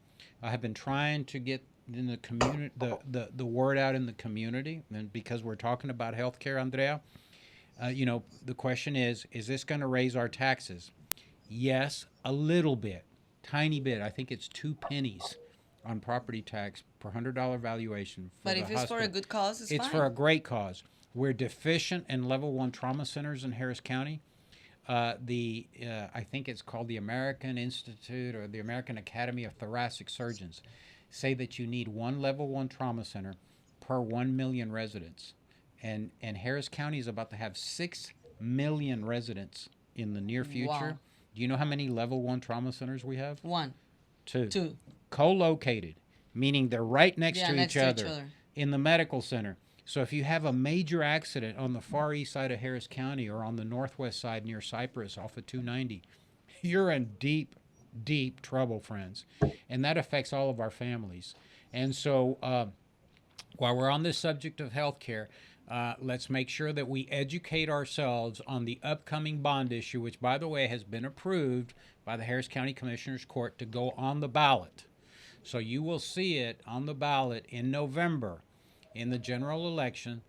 I have been trying to get in the community, the word out in the community, and because we're talking about healthcare, Andrea, the question is this going to raise our taxes? Yes, a little bit, tiny bit. I think it's 2 pennies on property tax per $100 valuation. But if it's for a good cause, it's fine. It's for a great cause. We're deficient in level 1 trauma centers in Harris County. I think it's called the American Institute or the American Academy of Thoracic Surgeons, say that you need 1 level 1 trauma center per 1 million residents. And Harris County is about to have 6 million residents in the near future. Wow. Do you know how many level 1 trauma centers we have? 1. 2. 2. Co-located, meaning they're right next to each other other in the medical center. So if you have a major accident on the far east side of Harris County or on the northwest side near Cypress off of 290, you're in deep, deep trouble, friends. And that affects all of our families. And so while we're on this subject of healthcare, let's make sure that we educate ourselves on the upcoming bond issue, which, by the way, has been approved by the Harris County Commissioners Court to go on the ballot. So you will see it on the ballot in November in the general election.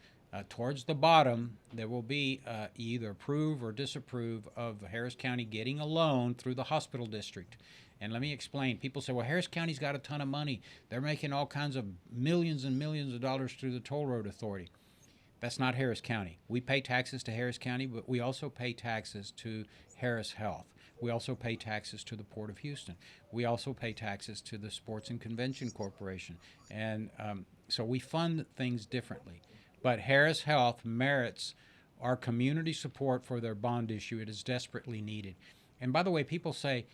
Towards the bottom, there will be either approve or disapprove of Harris County getting a loan through the hospital district. And let me explain. People say, well, Harris County's got a ton of money. They're making all kinds of millions and millions of dollars through the Toll Road Authority. That's not Harris County. We pay taxes to Harris County, but we also pay taxes to Harris Health. We also pay taxes to the Port of Houston. We also pay taxes to the Sports and Convention Corporation. And so we fund things differently. But Harris Health merits our community support for their bond issue. It is desperately needed. And by the way, people say,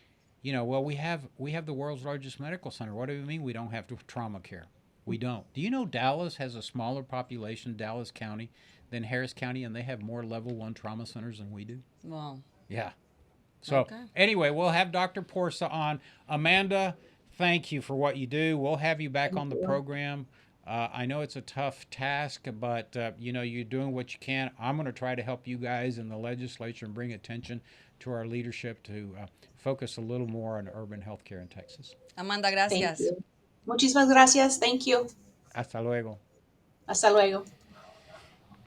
well, we have the world's largest medical center. What do you mean we don't have trauma care? We don't. Do you know Dallas has a smaller population, Dallas County, than Harris County, and they have more level 1 trauma centers than we do? Wow. Yeah. So anyway, we'll have Dr. Porsa on. Amanda, thank you for what you do. We'll have you back on the program. I know it's a tough task, but you're doing what you can. I'm going to try to help you guys in the legislature and bring attention to our leadership to focus a little more on urban health care in Texas. Amanda, gracias. Thank you. Muchísimas gracias. Thank you. Hasta luego. Hasta luego.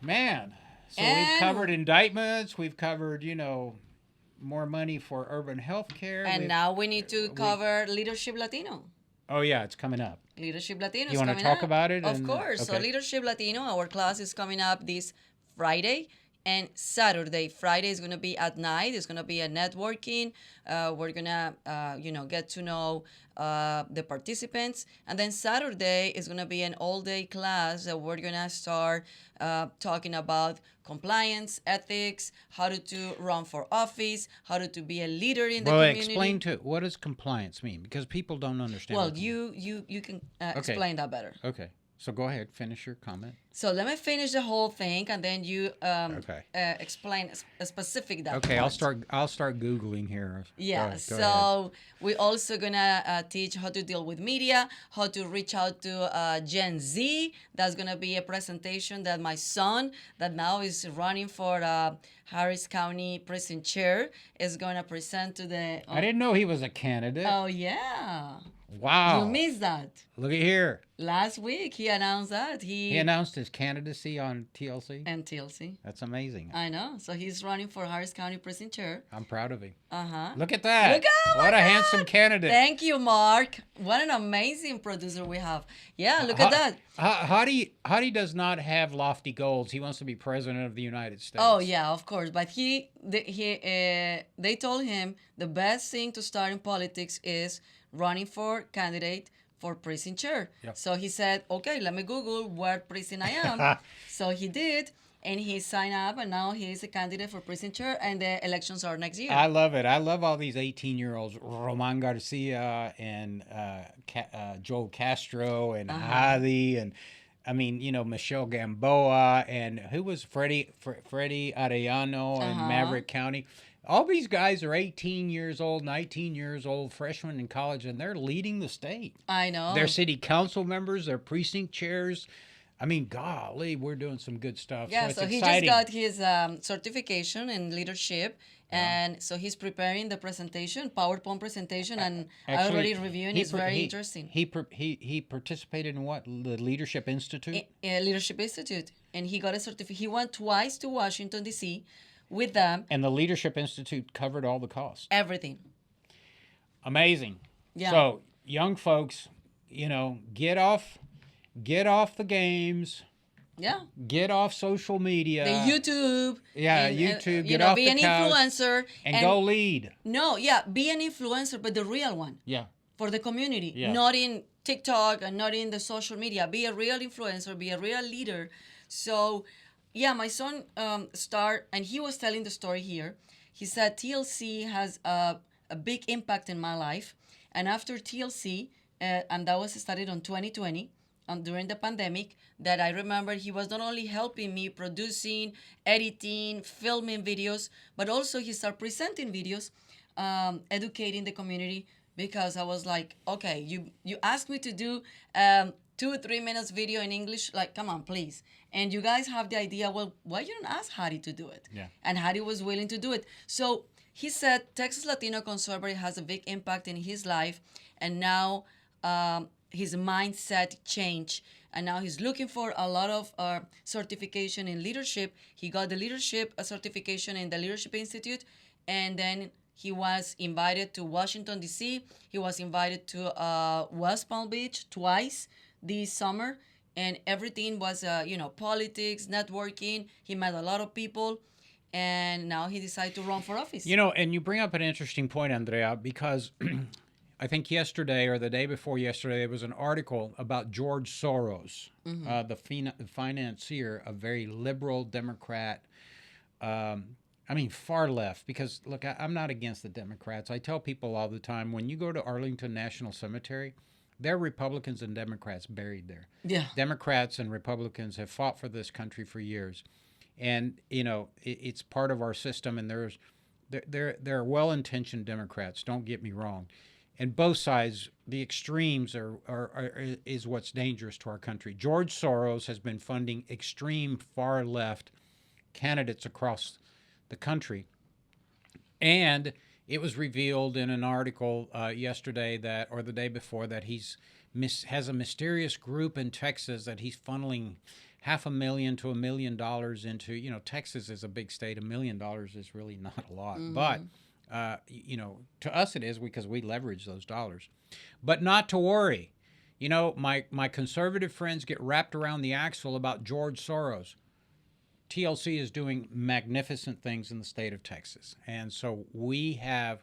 Man, so we've covered indictments. We've covered, more money for urban health care. And now we need to cover Leadership Latino. Oh, yeah, it's coming up. Leadership Latino is coming up. You want to talk about it? Of course. Okay. So Leadership Latino, our class is coming up this Friday and Saturday. Friday is going to be at night. It's going to be a networking. We're going to, get to know the participants. And then Saturday is going to be an all-day class that we're going to start talking about compliance, ethics, how to run for office, how to be a leader in the community. Explain what does compliance mean? Because people don't understand. Well, you can explain that better. Okay. So go ahead, finish your comment. So let me finish the whole thing, and then you explain a specific that. Okay, part. I'll start Googling here. Yeah. Go ahead. We're also gonna teach how to deal with media, how to reach out to Gen Z. That's gonna be a presentation that my son, that now is running for Harris County Precinct Chair, is gonna present to the. I didn't know he was a candidate. Oh yeah. Wow. You missed that. Look at here. Last week he announced that. He announced his candidacy on TLC? And TLC. That's amazing. I know. So he's running for Harris County Precinct Chair. I'm proud of him. Uh-huh. Look at that. What a handsome candidate. Thank you, Mark. What an amazing producer we have. Yeah, look at that. Hadi does not have lofty goals. He wants to be president of the United States. Oh, yeah, of course. But they told him the best thing to start in politics is running for candidate for precinct chair. Yep. So he said, okay, let me Google where precinct I am. So he did. and he signed up, and now he is a candidate for precinct chair, and the elections are next year. I love it. I love all these 18-year-olds, Roman Garcia and Joel Castro and Hadi and I mean, Michelle Gamboa and who was Freddie Arellano in Maverick County. All these guys are 18 years old, 19 years old, freshmen in college, and they're leading the state. I know. They're city council members, they're precinct chairs. I mean, golly, we're doing some good stuff. Yeah, so so it's he exciting. just got his certification in leadership, and so he's preparing the presentation, PowerPoint presentation, and I already reviewing. It's very interesting. He participated in what? The Leadership Institute? Leadership Institute, and he got a certificate. He went twice to Washington, D.C. with them. And the Leadership Institute covered all the costs. Everything. Amazing. Yeah. So, young folks, get off the games. Yeah. Get off social media. The YouTube. Yeah, and, YouTube. Get off be the an couch influencer. and go lead. No, yeah, be an influencer, but the real one. Yeah. For the community, Yeah. not in TikTok and not in the social media. Be a real influencer, be a real leader. So, yeah, my son and he was telling the story here. He said TLC has a big impact in my life. And after TLC, and that was started on 2020, during the pandemic, that I remember he was not only helping me producing, editing, filming videos, but also he started presenting videos, educating the community, because I was like, okay, you asked me to do 2 or 3 minutes video in English, like, come on, please. And you guys have the idea, well, why you don't ask Hadi to do it? Yeah. And Hadi was willing to do it. So he said Texas Latino Conservative has a big impact in his life, and now his mindset changed, and now he's looking for a lot of certification in leadership. He got the leadership certification in the Leadership Institute, and then he was invited to Washington, D.C. He was invited to West Palm Beach twice this summer, and everything was, politics, networking. He met a lot of people, and now he decided to run for office. And you bring up an interesting point, Andrea, because I think yesterday or the day before yesterday, there was an article about George Soros, the financier, a very liberal Democrat, far left, because, look, I'm not against the Democrats. I tell people all the time, when you go to Arlington National Cemetery, there are Republicans and Democrats buried there. Yeah. Democrats and Republicans have fought for this country for years. And, it's part of our system, and there are well-intentioned Democrats, don't get me wrong. And both sides, the extremes is what's dangerous to our country. George Soros has been funding extreme far-left candidates across the country. And it was revealed in an article yesterday or the day before that has a mysterious group in Texas that he's funneling $500,000 to $1 million into. Texas is a big state. $1 million is really not a lot. Mm-hmm. But to us it is, because we leverage those dollars. But not to worry. My conservative friends get wrapped around the axle about George Soros. TLC is doing magnificent things in the state of Texas. And so we have,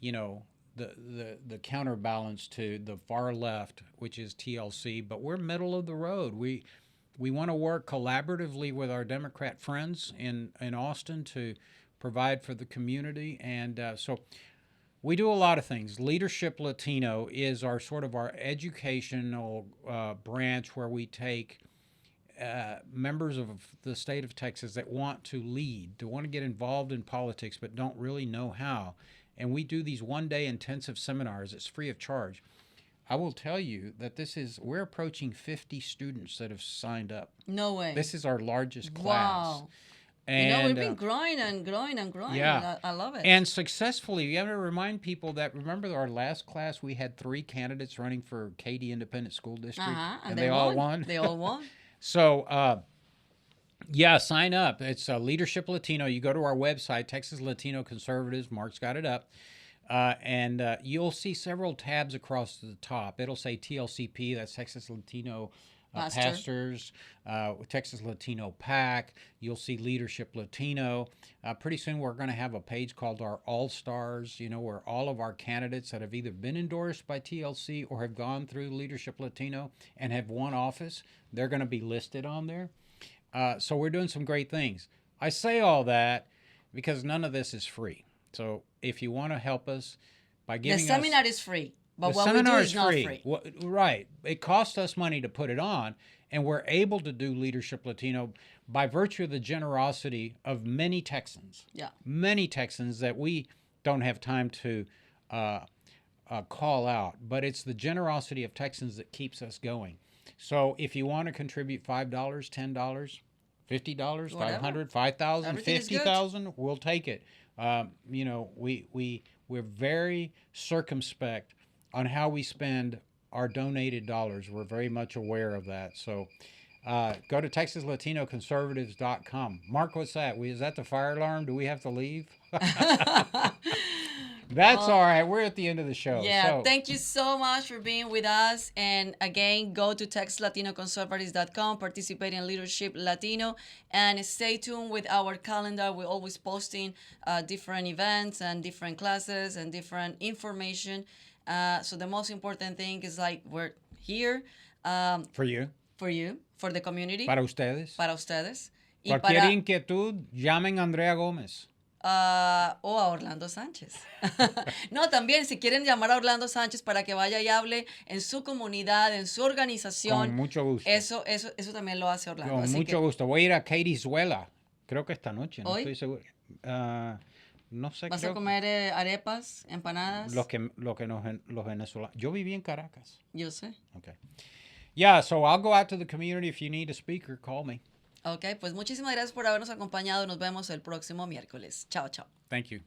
the counterbalance to the far left, which is TLC, but we're middle of the road. We want to work collaboratively with our Democrat friends in Austin to provide for the community. And so we do a lot of things. Leadership Latino is our educational branch, where we take members of the state of Texas that want to lead, want to get involved in politics, but don't really know how. And we do these one-day intensive seminars. It's free of charge. I will tell you that we're approaching 50 students that have signed up. No way. This is our largest class. Wow. And, we've been growing and growing and growing. Yeah. I love it. And successfully. You have to remind people that, remember our last class, we had 3 candidates running for Katy Independent School District, and they all won. They all won. So, sign up. It's Leadership Latino. You go to our website, Texas Latino Conservatives. Mark's got it up. And you'll see several tabs across the top. It'll say TLCP, that's Texas Latino Pastors, Texas Latino PAC. You'll see Leadership Latino. Pretty soon we're going to have a page called our All-Stars, where all of our candidates that have either been endorsed by TLC or have gone through Leadership Latino and have won office, they're going to be listed on there. So we're doing some great things. I say all that because none of this is free. So if you want to help us by The giving seminar us is free, but the what we do seminar is not free. Right. It costs us money to put it on, and we're able to do Leadership Latino by virtue of the generosity of many Texans. Yeah. Many Texans that we don't have time to call out, but it's the generosity of Texans that keeps us going. So if you want to contribute $5, $10, $50, Whatever. $500, $5,000, Everything is good. $50,000, we'll take it. We're very circumspect on how we spend our donated dollars. We're very much aware of that. So go to TexasLatinoConservatives.com. Mark, what's that? Is that the fire alarm? Do we have to leave? That's all right. We're at the end of the show. Yeah, So, thank you so much for being with us. And again, go to TexasLatinoConservatives.com, participate in Leadership Latino, and stay tuned with our calendar. We're always posting different events and different classes and different information. So the most important thing is like we're here for you, for the community, para ustedes. Y Cualquier para, inquietud, llamen a Andrea Gómez. o a Orlando Sánchez. No, también si quieren llamar a Orlando Sánchez para que vaya y hable en su comunidad, en su organización. Con mucho gusto. Eso también lo hace Orlando. Con Así mucho que, gusto. Voy a ir a Katiezuela. Creo que esta noche, no ¿Hoy? estoy seguro. No sé. ¿Vas a comer arepas, empanadas? Los venezolanos. Yo viví en Caracas. Yo sé. Okay. Yeah, so I'll go out to the community. If you need a speaker, call me. Ok, pues muchísimas gracias por habernos acompañado. Nos vemos el próximo miércoles. Chao, chao. Thank you.